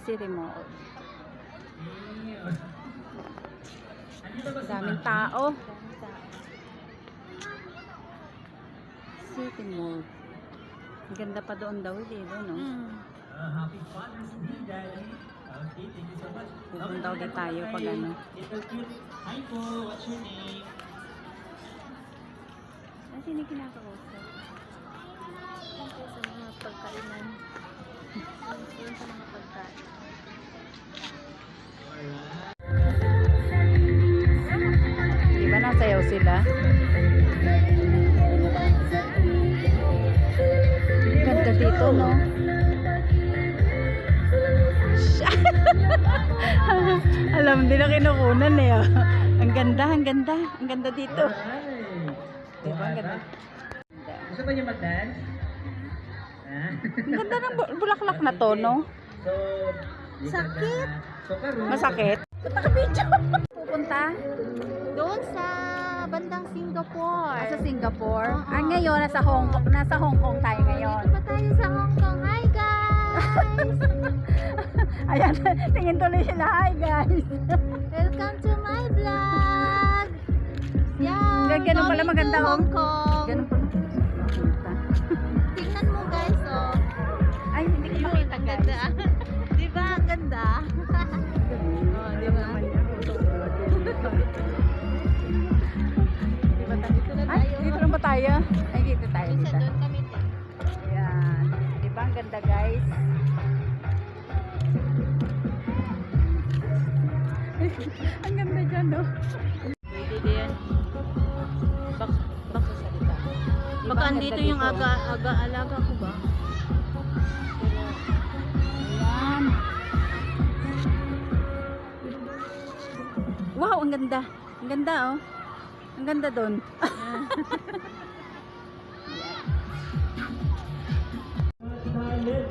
City Mall. Daming tao. City Mall. Ganda pa doon daw, doon, no? Happy Father's Day, Daddy. Okay, thank you so much. Pupunta ulit tayo pag ano. Hi po, what's your name? Ay, sino kinakausap? Tungkol sa mga pagkainan. Tungkol sa mga pagkain. Di ba nasayaw sila? Ganda dito, no? Alam, hindi na kinukunan eh. Oh. Ang ganda, ang ganda. Ang ganda dito. Di ba? Ang ganda. Gusto ba niyo mag-dance? Ang ganda ng bulaklak na to, no? So, Sakit! Masakit? Punta ka video. Pupunta? Doon sa bandang Singapore. Sa Singapore? Oo. Ah, ngayon, nasa Hong Kong tayo ngayon. Dito pa tayo sa Hong Kong. Hi guys! Ayan, tingin tuloy sila. Hi guys. Welcome to my vlog! Yeah, Ganun pala going maganda, to oh. Hong Kong. Ganun pa. Makita. Tingnan mo guys, oh. Ay, hindi ko makita Ang guys. ganda. Di ba? Ang ganda. Oh, di ba? Ay, dito lang ba tayo? Ay, dito tayo. Minsan Dito. doon kami. Ayan. Di ba ang ganda guys? Ang ganda dyan, no? Pwede din. Baka salita. Di ba Baka ang ganda andito yung dito? aga-alaga ko ba? Ayan. Wow, ang ganda. Ang ganda, oh. Ang ganda doon. Silent.